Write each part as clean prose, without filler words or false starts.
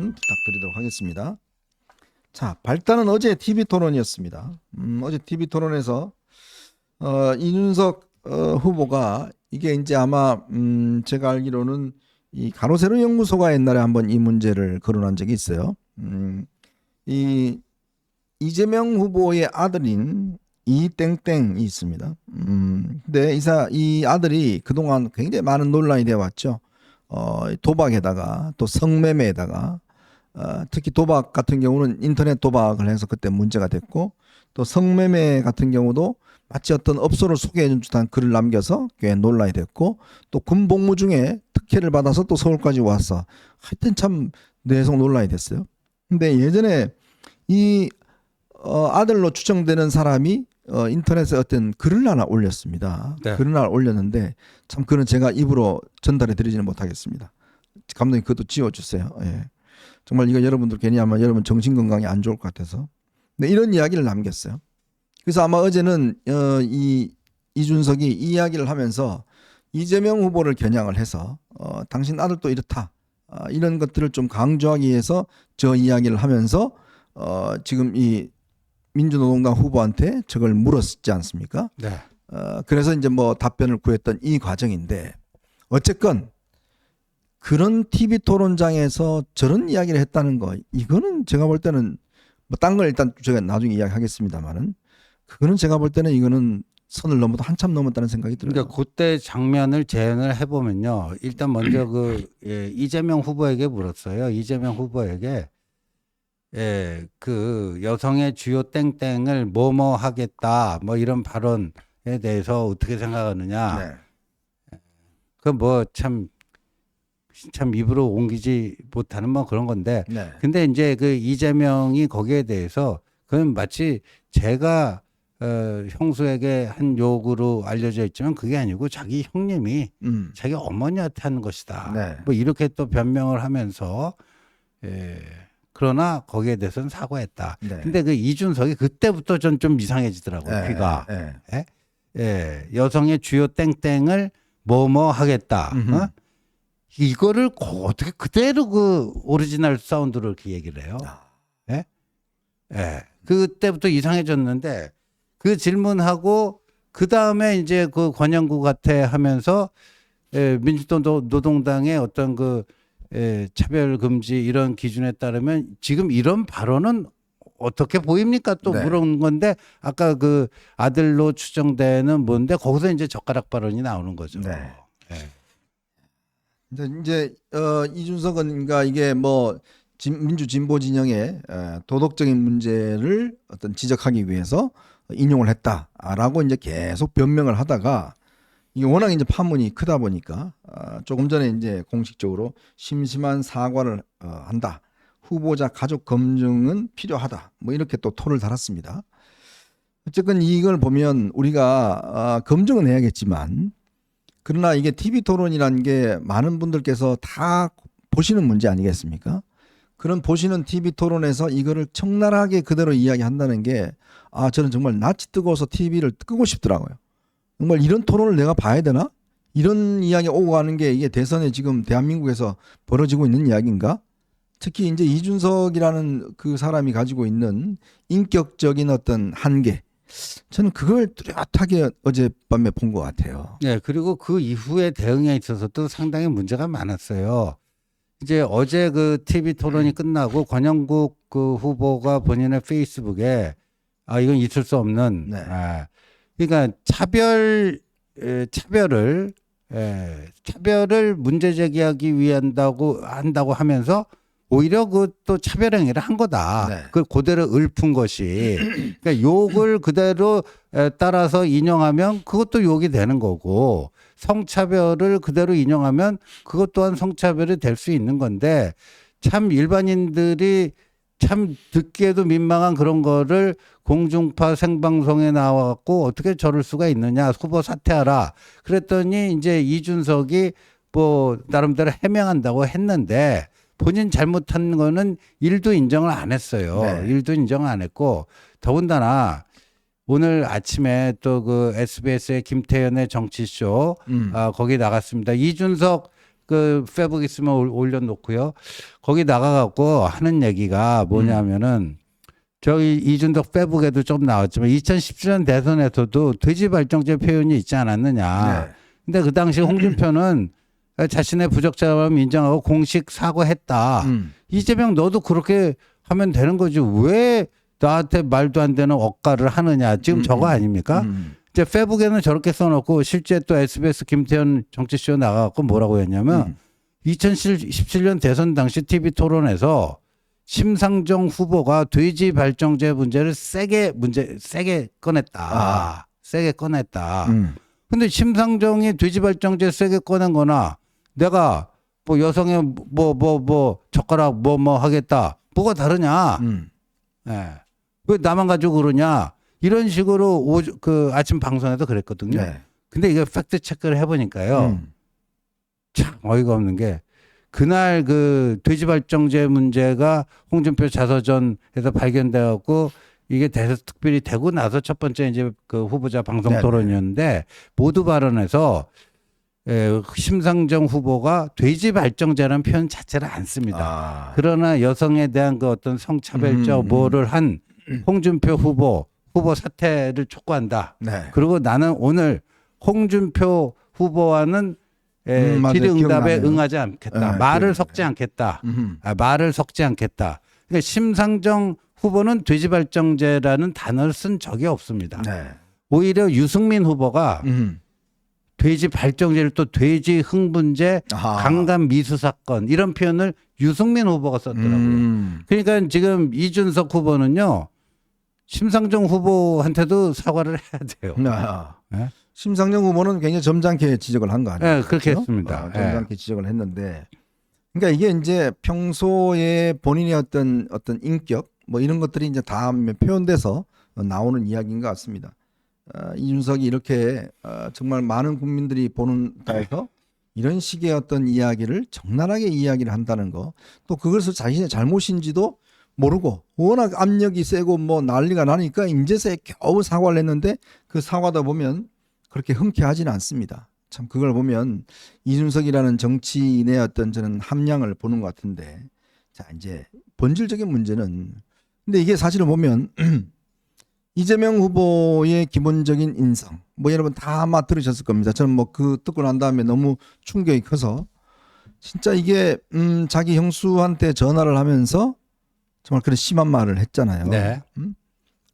부탁드리도록 하겠습니다. 자, 발단은 어제 TV 토론이었습니다. 어제 TV 토론에서 이준석 후보가 이게 이제 아마 제가 알기로는 이 가로세로 연구소가 옛날에 한번 이 문제를 거론한 적이 있어요. 이 이재명 후보의 아들인 이땡땡이 있습니다. 근데 이 아들이 그동안 굉장히 많은 논란이 되어 왔죠. 도박에다가 또 성매매에다가 특히 도박 같은 경우는 인터넷 도박을 해서 그때 문제가 됐고, 또 성매매 같은 경우도 마치 어떤 업소를 소개해 준 듯한 글을 남겨서 꽤 논란이 됐고, 또 군복무 중에 특혜를 받아서 또 서울까지 와서 하여튼 참 내성 논란이 됐어요. 근데 예전에 이 아들로 추정되는 사람이 인터넷에 어떤 글을 하나 올렸습니다. 네. 글을 하나 올렸는데 참 그는 제가 입으로 전달해 드리지는 못하겠습니다. 감독님 그것도 지워주세요. 예. 정말 이거 여러분들 괜히 아마 여러분 정신 건강에 안 좋을 것 같아서. 근데 이런 이야기를 남겼어요. 그래서 아마 어제는 이준석이 이 이야기를 하면서 이재명 후보를 겨냥을 해서 당신 아들도 이렇다. 이런 것들을 좀 강조하기 위해서 저 이야기를 하면서 지금 이 민주노동당 후보한테 저걸 물었지 않습니까? 네. 그래서 이제 뭐 답변을 구했던 이 과정인데, 어쨌건 그런 TV 토론장에서 저런 이야기를 했다는 거, 이거는 제가 볼 때는 뭐 딴 걸 일단 제가 나중에 이야기하겠습니다만은, 그거는 제가 볼 때는 이거는 선을 넘어도 한참 넘었다는 생각이 들어요. 그러니까 그때 장면을 재현을 해보면요. 일단 먼저 이재명 후보에게 물었어요. 이재명 후보에게 그 여성의 주요 땡땡을 뭐뭐 하겠다 뭐 이런 발언에 대해서 어떻게 생각하느냐. 네. 그 뭐 참 입으로 옮기지 못하는 뭐 그런 건데. 네. 근데 이제 그 이재명이 거기에 대해서 그건 마치 제가 형수에게 한 욕으로 알려져 있지만 그게 아니고 자기 형님이 자기 어머니한테 하는 것이다. 네. 뭐 이렇게 또 변명을 하면서 그러나 거기에 대해서는 사과했다. 네. 근데 그 이준석이 그때부터 좀 이상해지더라고요. 네. 귀가. 네. 여성의 주요 땡땡을 뭐뭐 하겠다. 이거를 어떻게 그대로 그 오리지널 사운드로 이렇게 얘기를 해요. 그때부터 이상해졌는데 그 질문하고 그 다음에 이제 그 권영구 같아 하면서 민주노동당의 어떤 그 차별 금지 이런 기준에 따르면 지금 이런 발언은 어떻게 보입니까? 또 네. 물은 건데 아까 그 아들로 추정되는 뭔데 거기서 이제 젓가락 발언이 나오는 거죠. 네. 이제 이준석은 그러니까 이게 뭐 민주 진보 진영의 도덕적인 문제를 어떤 지적하기 위해서 인용을 했다라고 이제 계속 변명을 하다가, 이게 워낙 이제 파문이 크다 보니까 조금 전에 이제 공식적으로 심심한 사과를 한다. 후보자 가족 검증은 필요하다. 뭐 이렇게 또 토를 달았습니다. 어쨌든 이걸 보면 우리가 검증은 해야겠지만, 그러나 이게 TV 토론이라는 게 많은 분들께서 다 보시는 문제 아니겠습니까? 그런 보시는 TV 토론에서 이거를 적나라하게 그대로 이야기한다는 게, 저는 정말 낯이 뜨거워서 TV를 끄고 싶더라고요. 정말 이런 토론을 내가 봐야 되나? 이런 이야기 오고 가는 게 이게 대선에 지금 대한민국에서 벌어지고 있는 이야기인가? 특히 이제 이준석이라는 그 사람이 가지고 있는 인격적인 어떤 한계, 저는 그걸 뚜렷하게 어젯밤에 본 것 같아요. 네, 그리고 그 이후에 대응에 있어서도 상당히 문제가 많았어요. 이제 어제 그 TV 토론이 끝나고 권영국 그 후보가 본인의 페이스북에 이건 있을 수 없는, 네. 그러니까 차별을 문제 제기하기 한다고 하면서 오히려 그 또 차별 행위를 한 거다. 네. 그걸 그대로 읊은 것이. 그러니까 욕을 그대로 따라서 인용하면 그것도 욕이 되는 거고, 성차별을 그대로 인용하면 그것 또한 성차별이 될 수 있는 건데, 참 일반인들이 참 듣기에도 민망한 그런 거를 공중파 생방송에 나와갖고 어떻게 저럴 수가 있느냐, 후보 사퇴하라. 그랬더니 이제 이준석이 뭐 나름대로 해명한다고 했는데, 본인 잘못한 거는 일도 인정을 안 했어요. 네. 일도 인정을 안 했고, 더군다나 오늘 아침에 또 그 SBS의 김태현의 정치쇼 거기 나갔습니다. 이준석 그 페북 있으면 올려놓고요. 거기 나가갖고 하는 얘기가 뭐냐면은 저희 이준석 페북에도 좀 나왔지만 2017년 대선에서도 돼지 발정제 표현이 있지 않았느냐. 네. 근데 그 당시 홍준표는 자신의 부적절함을 인정하고 공식 사과했다. 이재명 너도 그렇게 하면 되는 거지. 왜 나한테 말도 안 되는 억가를 하느냐. 지금 저거 아닙니까? 이제 페북에는 저렇게 써놓고 실제 또 SBS 김태현 정치쇼 나가갖고 뭐라고 했냐면 2017년 대선 당시 TV 토론에서 심상정 후보가 돼지 발정제 문제를 세게 꺼냈다. 세게 꺼냈다. 근데 심상정이 돼지 발정제 세게 꺼낸 거나 내가 뭐 여성의 뭐 젓가락 뭐 하겠다. 뭐가 다르냐. 예. 왜 나만 가지고 그러냐. 이런 식으로 그 아침 방송에도 그랬거든요. 네. 근데 이거 팩트 체크를 해보니까요. 참 어이가 없는 게 그날 그 돼지 발정제 문제가 홍준표 자서전에서 발견되었고 이게 특별히 되고 나서 첫 번째 이제 그 후보자 방송 토론이었는데 모두 발언에서 심상정 후보가 돼지 발정제라는 표현 자체를 안 씁니다. 그러나 여성에 대한 그 어떤 성차별적 뭐를 한 홍준표 후보 사퇴를 촉구한다. 네. 그리고 나는 오늘 홍준표 후보와는 질의응답에 응하지 않겠다. 말을 섞지 않겠다. 말을 섞지 않겠다. 그러니까 심상정 후보는 돼지 발정제라는 단어를 쓴 적이 없습니다. 네. 오히려 유승민 후보가 돼지 발정제를 또 돼지 흥분제, 강간 미수 사건 이런 표현을 유승민 후보가 썼더라고요. 그러니까 지금 이준석 후보는요. 심상정 후보한테도 사과를 해야 돼요. 네? 심상정 후보는 굉장히 점잖게 지적을 한 거 아니에요? 네, 그렇게 했습니다. 점잖게 지적을 했는데, 그러니까 이게 이제 평소에 본인의 어떤 인격 뭐 이런 것들이 이제 다 표현돼서 나오는 이야기인 것 같습니다. 이준석이 이렇게 정말 많은 국민들이 보는 데서 이런 식의 어떤 이야기를 적나라하게 이야기를 한다는 거, 또 그것을 자신의 잘못인지도 모르고 워낙 압력이 세고 뭐 난리가 나니까 인제서야 겨우 사과를 했는데 그 사과다 보면 그렇게 흔쾌하지는 않습니다. 참 그걸 보면 이준석이라는 정치인의 어떤 저는 함량을 보는 것 같은데, 자 이제 본질적인 문제는, 근데 이게 사실은 보면 이재명 후보의 기본적인 인성 뭐 여러분 다 아마 들으셨을 겁니다. 저는 뭐 그 듣고 난 다음에 너무 충격이 커서 진짜 이게 자기 형수한테 전화를 하면서 정말 그런 심한 말을 했잖아요. 네.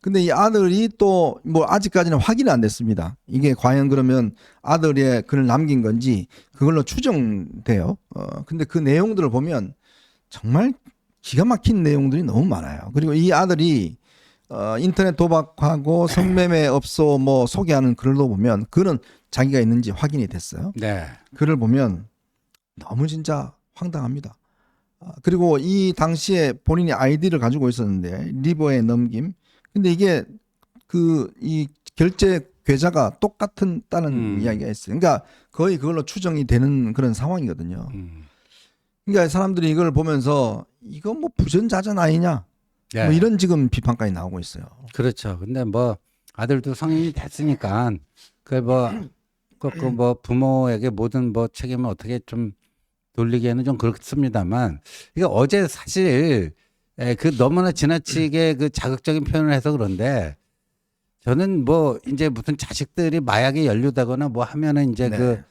근데 이 아들이 또 뭐 아직까지는 확인이 안 됐습니다. 이게 과연 그러면 아들의 글을 남긴 건지 그걸로 추정돼요. 근데 그 내용들을 보면 정말 기가 막힌 내용들이 너무 많아요. 그리고 이 아들이 인터넷 도박하고 성매매 업소 뭐 소개하는 글도 보면 그는 자기가 있는지 확인이 됐어요. 네. 글을 보면 너무 진짜 황당합니다. 그리고 이 당시에 본인이 아이디를 가지고 있었는데 리버에 넘김. 근데 이게 이 결제 계좌가 똑같다는 이야기가 있어요. 그러니까 거의 그걸로 추정이 되는 그런 상황이거든요. 그러니까 사람들이 이걸 보면서 이거 뭐 부전자전 아니냐. 네. 뭐 이런 지금 비판까지 나오고 있어요. 그렇죠. 근데 뭐 아들도 성인이 됐으니까 그 뭐 부모에게 모든 뭐 책임을 어떻게 좀 돌리기에는 좀 그렇습니다만, 이게 어제 사실 그 너무나 지나치게 그 자극적인 표현을 해서 그런데 저는 뭐 이제 무슨 자식들이 마약에 연루되거나 뭐 하면은 이제 그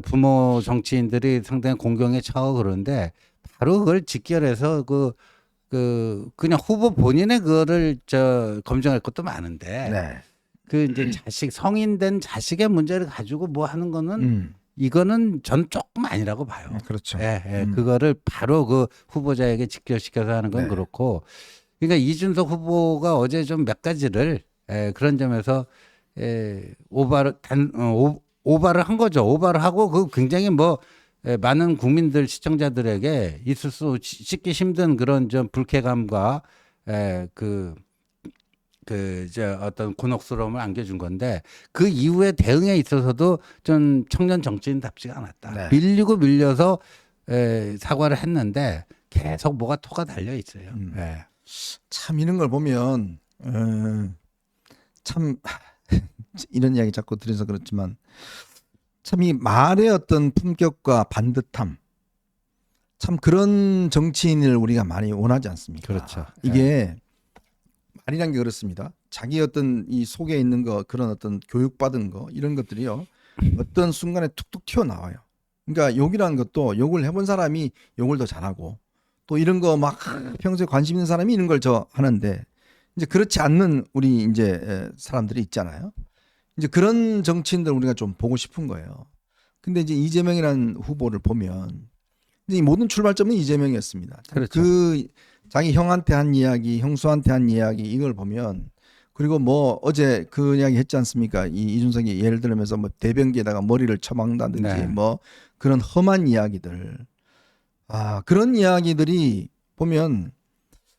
부모 정치인들이 상당히 공경에 처하고 그런데 바로 그걸 직결해서 그냥 후보 본인의 그거를 검증할 것도 많은데 그 이제 성인된 자식의 문제를 가지고 뭐 하는 거는 이거는 전 조금 아니라고 봐요. 그렇죠. 그거를 바로 그 후보자에게 직결시켜서 하는 건 그렇고, 그러니까 이준석 후보가 어제 좀 몇 가지를 그런 점에서 오바를 한 거죠. 오바를 하고 그 굉장히 뭐 많은 국민들 시청자들에게 있을 수 씻기 힘든 그런 좀 불쾌감과 어떤 곤혹스러움을 안겨준 건데, 그 이후에 대응에 있어서도 좀 청년 정치인답지가 않았다. 밀려서 사과를 했는데 계속 뭐가 토가 달려 있어요. 참 이런 걸 보면 참 이런 이야기 자꾸 드려서 그렇지만 참 이 말의 어떤 품격과 반듯함 참 그런 정치인을 우리가 많이 원하지 않습니까? 그렇죠. 이게 말이란 게 그렇습니다. 자기 어떤 이 속에 있는 거 그런 어떤 교육받은 거 이런 것들이요. 어떤 순간에 툭툭 튀어나와요. 그러니까 욕이라는 것도 욕을 해본 사람이 욕을 더 잘하고 또 이런 거 막 평소에 관심 있는 사람이 이런 걸 저 하는데 이제 그렇지 않는 우리 이제 사람들이 있잖아요. 이제 그런 정치인들 우리가 좀 보고 싶은 거예요. 근데 이제 이재명이라는 후보를 보면 이제 이 모든 출발점은 이재명이었습니다. 그렇죠. 그 자기 형한테 한 이야기, 형수한테 한 이야기 이걸 보면 그리고 뭐 어제 그 이야기 했지 않습니까? 이준석이 예를 들면서 뭐 대변기에다가 머리를 쳐박는다든지 네. 뭐 그런 험한 이야기들. 아, 그런 이야기들이 보면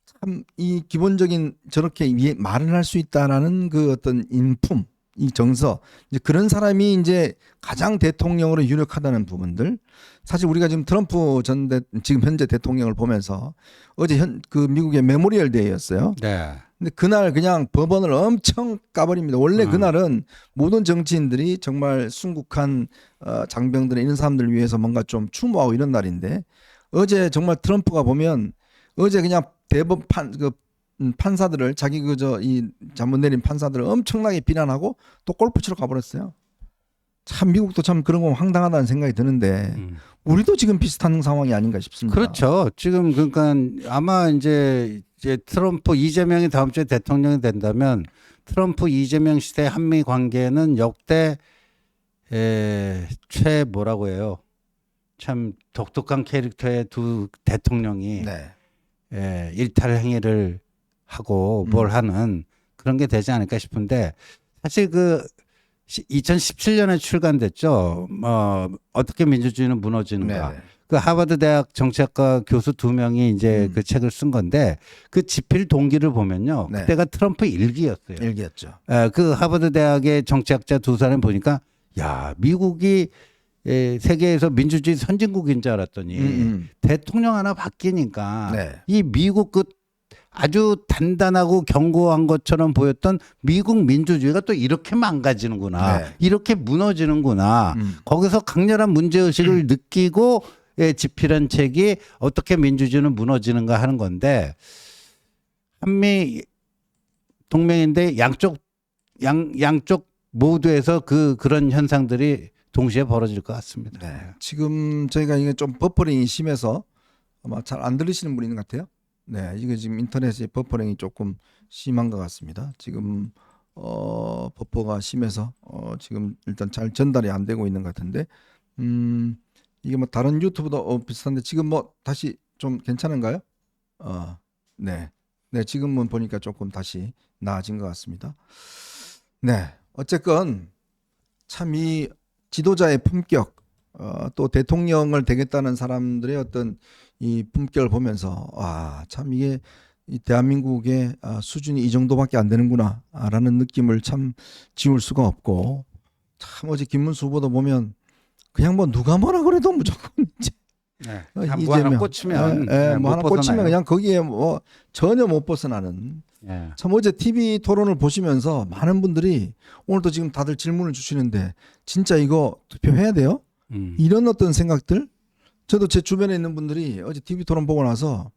참 이 기본적인 저렇게 말을 할 수 있다라는 그 어떤 인품, 이 정서, 이제 그런 사람이 이제 가장 대통령으로 유력하다는 부분들. 사실 우리가 지금 트럼프 지금 현재 대통령을 보면서 어제 그 미국의 메모리얼 데이였어요. 네. 근데 그날 그냥 법원을 엄청 까버립니다. 원래 그날은 모든 정치인들이 정말 순국한 장병들 이런 사람들을 위해서 뭔가 좀 추모하고 이런 날인데 어제 정말 트럼프가 보면 어제 그냥 대법 판사들을 자기 이 잘못 내린 판사들을 엄청나게 비난하고 또 골프 치러 가버렸어요. 참 미국도 참 그런 거 황당하다는 생각이 드는데 우리도 지금 비슷한 상황이 아닌가 싶습니다. 그렇죠. 지금 그러니까 아마 이제 트럼프 이재명이 다음 주에 대통령이 된다면 트럼프 이재명 시대 한미 관계는 역대 최 뭐라고 해요? 참 독특한 캐릭터의 두 대통령이 네. 일탈 행위를 하고 뭘 하는 그런 게 되지 않을까 싶은데 사실 그 2017년에 출간됐죠. 어떻게 민주주의는 무너지는가. 네. 그 하버드 대학 정치학과 교수 2명이 이제 그 책을 쓴 건데 그 집필 동기를 보면요. 네. 그때가 트럼프 일기였어요. 일기였죠. 그 하버드 대학의 정치학자 2사람 보니까 야, 미국이 세계에서 민주주의 선진국인 줄 알았더니 대통령 하나 바뀌니까 네. 이 미국 그 아주 단단하고 견고한 것처럼 보였던 미국 민주주의가 또 이렇게 망가지는구나. 네. 이렇게 무너지는구나. 거기서 강렬한 문제의식을 느끼고 집필한 책이 어떻게 민주주의는 무너지는가 하는 건데 한미 동맹인데 양쪽 모두에서 그런 현상들이 동시에 벌어질 것 같습니다. 네. 지금 저희가 이게 좀 버퍼링이 심해서 아마 잘 안 들리시는 분이 있는 것 같아요. 네, 이게 지금 인터넷에 버퍼링이 조금 심한 것 같습니다. 지금 버퍼가 심해서 지금 일단 잘 전달이 안 되고 있는 것 같은데 이게 뭐 다른 유튜브도 비슷한데 지금 뭐 다시 좀 괜찮은가요? 네, 네 지금은 보니까 조금 다시 나아진 것 같습니다. 네, 어쨌건 참 이 지도자의 품격 또 대통령을 되겠다는 사람들의 어떤 이 품격을 보면서 참 이게 이 대한민국의 수준이 이 정도밖에 안 되는구나라는 느낌을 참 지울 수가 없고 참 어제 김문수 후보도 보면 그냥 뭐 누가 뭐라 그래도 무조건 이제 네. 뭐 하나 꽂히면 뭐 하나 꽂히면 그냥 거기에 뭐 전혀 못 벗어나는 참 어제 TV 토론을 보시면서 많은 분들이 오늘도 지금 다들 질문을 주시는데 진짜 이거 투표해야 돼요? 이런 어떤 생각들 저도 제 주변에 있는 분들이 어제 TV 토론 보고 나서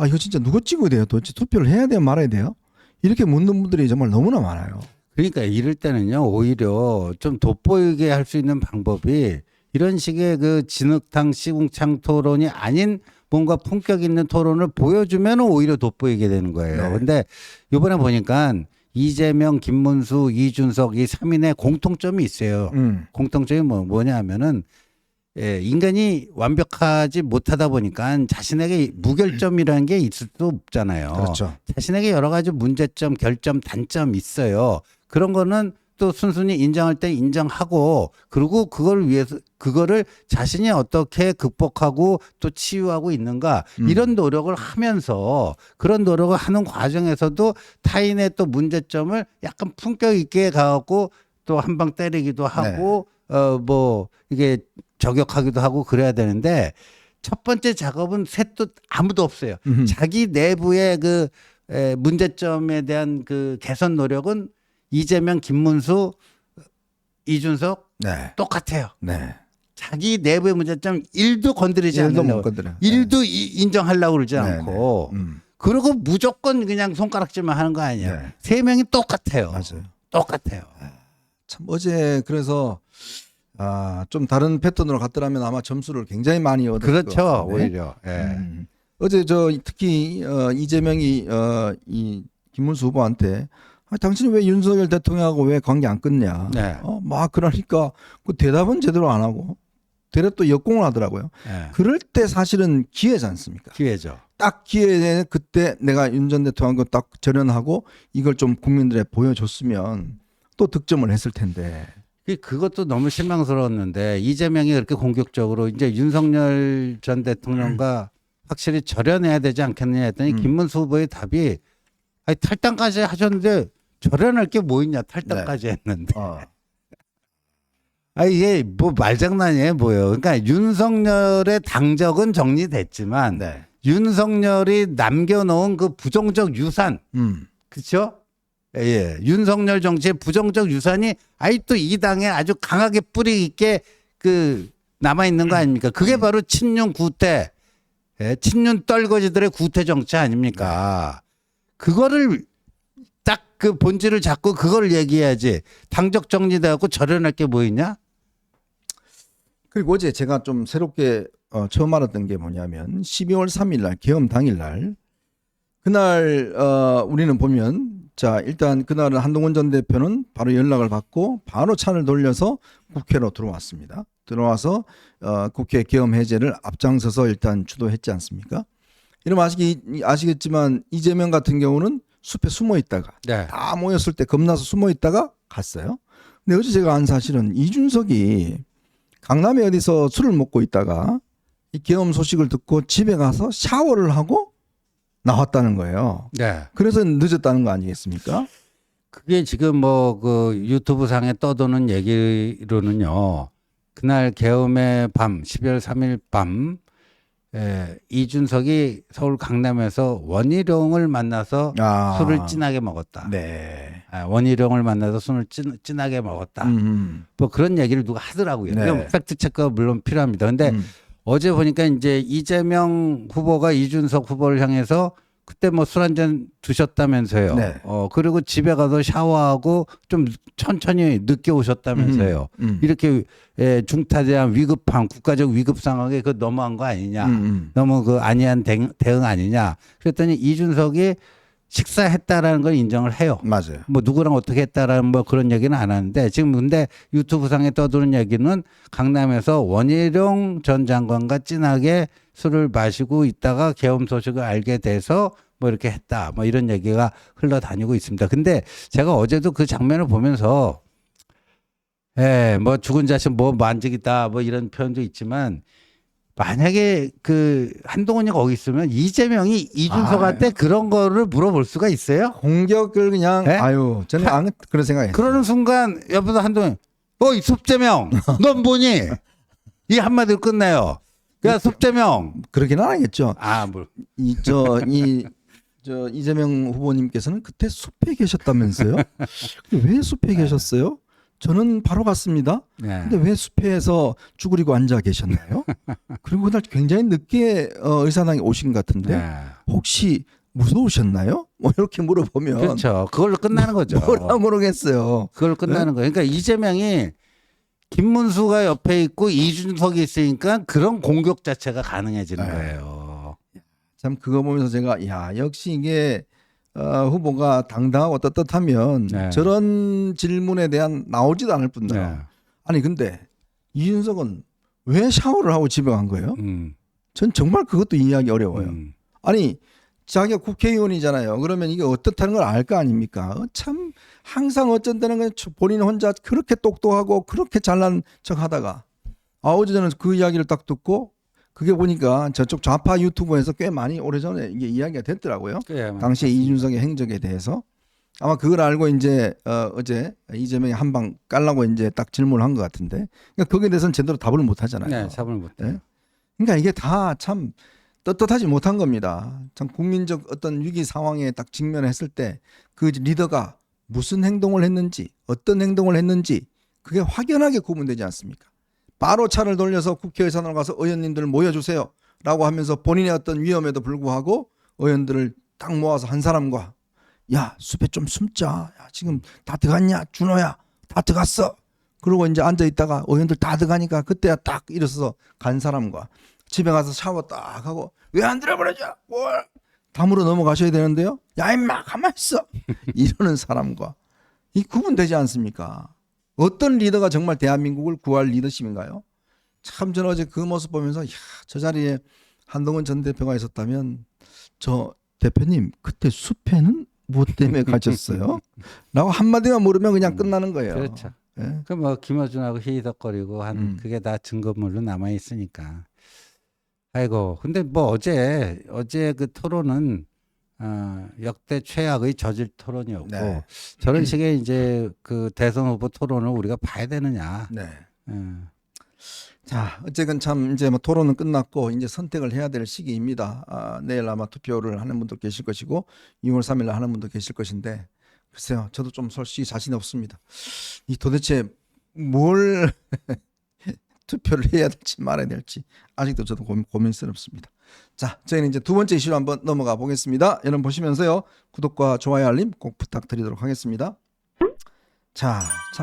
이거 진짜 누구 찍어야 돼요? 도대체 투표를 해야 돼요? 말아야 돼요? 이렇게 묻는 분들이 정말 너무나 많아요. 그러니까 이럴 때는요 오히려 좀 돋보이게 할 수 있는 방법이 이런 식의 그 진흙탕 시궁창 토론이 아닌 뭔가 품격 있는 토론을 보여주면 오히려 돋보이게 되는 거예요. 네. 근데 이번에 보니까 이재명, 김문수, 이준석 이 3인의 공통점이 있어요. 공통점이 뭐냐 하면은 인간이 완벽하지 못하다 보니까 자신에게 무결점이라는 게 있을 수 없잖아요. 그렇죠. 자신에게 여러 가지 문제점, 결점, 단점 있어요. 그런 거는 또 순순히 인정할 때 인정하고 그리고 그거를 자신이 어떻게 극복하고 또 치유하고 있는가 이런 노력을 하면서 그런 노력을 하는 과정에서도 타인의 또 문제점을 약간 품격 있게 가갖고 또 한 방 때리기도 하고 뭐 이게 저격하기도 하고 그래야 되는데 첫 번째 작업은 셋도 아무도 없어요. 자기 내부의 그 문제점에 대한 그 개선 노력은 이재명, 김문수, 이준석 똑같아요. 네. 자기 내부의 문제점 1도 건드리지 일도 못 않으려고 건드려. 1도 인정하려고 그러지 네, 않고 네. 그리고 무조건 그냥 손가락질만 하는 거 아니에요. 네. 세 명이 똑같아요. 맞아요. 똑같아요. 참 어제 그래서 좀 다른 패턴으로 갔더라면 아마 점수를 굉장히 많이 얻을 것 그렇죠. 같은데. 오히려. 예. 어제 특히 이재명이 이 김문수 후보한테 당신이 왜 윤석열 대통령하고 왜 관계 안 끊냐? 네. 막 그러니까 그 대답은 제대로 안 하고 되려 또 역공을 하더라고요. 예. 그럴 때 사실은 기회지 않습니까? 기회죠. 딱 기회에 그때 내가 윤 전 대통령하고 딱 절연하고 이걸 좀 국민들에 보여줬으면 또 득점을 했을 텐데. 그것도 너무 실망스러웠는데 이재명이 그렇게 공격적으로 이제 윤석열 전 대통령과 확실히 절연해야 되지 않겠느냐 했더니 김문수 후보의 답이 아니, 탈당까지 하셨는데 절연할 게 뭐 있냐 탈당까지 했는데 이게 뭐 말장난이에요 뭐예요. 그러니까 윤석열의 당적은 정리됐지만 네. 윤석열이 남겨놓은 그 부정적 유산 그렇죠? 예, 윤석열 정치의 부정적 유산이 아직도 이 당에 아주 강하게 뿌리 있게 그 남아 있는 거 아닙니까? 그게 바로 친윤 구태, 친윤 떨거지들의 구태 정치 아닙니까? 그거를 딱 그 본질을 잡고 그걸 얘기해야지. 당적 정리돼갖고 절연할 게 뭐 있냐? 그리고 어제 제가 좀 새롭게 처음 알았던 게 뭐냐면 12월 3일 날 계엄 당일 날 그날 우리는 보면 자 일단 그날은 한동훈 전 대표는 바로 연락을 받고 바로 차를 돌려서 국회로 들어왔습니다. 들어와서 국회 계엄 해제를 앞장서서 일단 주도했지 않습니까? 이러면 아시겠지만 이재명 같은 경우는 숲에 숨어 있다가 네. 다 모였을 때 겁나서 숨어 있다가 갔어요. 근데 어제 제가 안 사실은 이준석이 강남에 어디서 술을 먹고 있다가 이 계엄 소식을 듣고 집에 가서 샤워를 하고 나왔다는 거예요. 네. 그래서 늦었다는 거 아니겠습니까? 그게 지금 뭐 그 유튜브 상에 떠도는 얘기로는요. 그날 계엄의 밤, 12월 3일 밤, 이준석이 서울 강남에서 원희룡을 만나서 술을 진하게 먹었다. 네. 원희룡을 만나서 술을 진하게 먹었다. 뭐 그런 얘기를 누가 하더라고요. 네. 그럼 팩트 체크가 물론 필요합니다. 근데 어제 보니까 이제 이재명 후보가 이준석 후보를 향해서 그때 뭐 술 한 잔 드셨다면서요. 네. 그리고 집에 가서 샤워하고 좀 천천히 늦게 오셨다면서요. 이렇게 중타대한 위급한 국가적 위급 상황에 그 너무한 거 아니냐. 너무 그 안이한 대응 아니냐. 그랬더니 이준석이 식사했다라는 걸 인정을 해요. 맞아요. 뭐 누구랑 어떻게 했다라는 뭐 그런 얘기는 안 하는데 지금 근데 유튜브 상에 떠도는 얘기는 강남에서 원희룡 전 장관과 진하게 술을 마시고 있다가 계엄 소식을 알게 돼서 뭐 이렇게 했다. 뭐 이런 얘기가 흘러다니고 있습니다. 근데 제가 어제도 그 장면을 보면서 뭐 죽은 자식 뭐 만직이다 뭐 이런 표현도 있지만 만약에 그 한동훈이 거기 있으면 이재명이 이준석한테 그런 거를 물어볼 수가 있어요? 공격을 그냥 네? 저는 안 그런 생각했어요. 그러는 순간 옆에서 한동훈 어이 섭재명 넌 뭐니? 이 한마디로 끝내요. 야 섭재명 그러긴 안 하겠죠. 뭘. 이재명 후보님께서는 그때 숲에 계셨다면서요? 근데 왜 숲에 계셨어요? 저는 바로 갔습니다. 네. 근데 왜 숲에서 쭈그리고 앉아 계셨나요? 그리고 그날 굉장히 늦게 의사당에 오신 것 같은데 네. 혹시 무서우셨나요? 뭐 이렇게 물어보면 그렇죠. 그걸로 끝나는 거죠. 뭐라 모르겠어요. 그걸로 끝나는 거예요. 그러니까 이재명이 김문수가 옆에 있고 이준석이 있으니까 그런 공격 자체가 가능해지는 네. 거예요. 참 그거 보면서 제가 역시 이게 후보가 당당하고 떳떳하면 네. 저런 질문에 대한 나오지도 않을 뿐더러 네. 아니 근데 이준석은 왜 샤워를 하고 집에 간 거예요? 전 정말 그것도 이해하기 어려워요. 아니 자기가 국회의원이잖아요. 그러면 이게 어떻다는 걸 알 거 아닙니까? 참 항상 어쩐 때는 본인 혼자 그렇게 똑똑하고 그렇게 잘난 척하다가 어제 저는 그 이야기를 딱 듣고 그게 보니까 저쪽 좌파 유튜브에서 꽤 많이 오래전에 이게 이야기가 됐더라고요. 당시에 이준석의 행적에 대해서 아마 그걸 알고 이제 어제 이재명이 한 방 깔라고 이제 딱 질문을 한 것 같은데 그러니까 거기에 대해서는 제대로 답을 못 하잖아요. 네, 답을 못 해요. 네? 그러니까 이게 다 참 떳떳하지 못한 겁니다. 참 국민적 어떤 위기 상황에 딱 직면했을 때 그 리더가 무슨 행동을 했는지 어떤 행동을 했는지 그게 확연하게 구분되지 않습니까? 바로 차를 돌려서 국회의사당으로 가서 의원님들 모여주세요라고 하면서 본인의 어떤 위험에도 불구하고 의원들을 딱 모아서 한 사람과 야 숲에 좀 숨자. 야, 지금 다 들어갔냐 준호야 다 들어갔어. 그러고 이제 앉아 있다가 의원들 다 들어가니까 그때야 딱 일어서서 간 사람과 집에 가서 샤워 딱 하고 왜 안 들어버려져? 뭘? 다물어 넘어가셔야 되는데요. 야 임마 가만 있어. 이러는 사람과 이 구분되지 않습니까? 어떤 리더가 정말 대한민국을 구할 리더십인가요? 참 저는 어제 그 모습 보면서 야, 저 자리에 한동훈 전 대표가 있었다면 저 대표님 그때 숲에는 무엇 때문에 가셨어요? 라고 한마디만 물으면 그냥 끝나는 거예요. 그렇죠. 예? 그 뭐 김어준하고 희덕거리고 한 그게 다 증거물로 남아 있으니까. 아이고, 근데 뭐 어제 그 토론은 역대 최악의 저질 토론이었고 네. 저런 식의 이제 그 대선 후보 토론을 우리가 봐야 되느냐. 네. 음. 자, 어쨌든 참 이제 뭐 토론은 끝났고 이제 선택을 해야 될 시기입니다. 내일 아마 투표를 하는 분도 계실 것이고 6월 3일 날 하는 분도 계실 것인데 글쎄요, 저도 좀 솔직히 자신이 없습니다. 이 도대체 뭘 투표를 해야 될지 말아야 될지 아직도 저도 고민스럽습니다. 자, 저희는 이제 두 번째 이슈로 한번 넘어가 보겠습니다. 여러분 보시면서요, 구독과 좋아요 알림 꼭 부탁드리도록 하겠습니다. 자.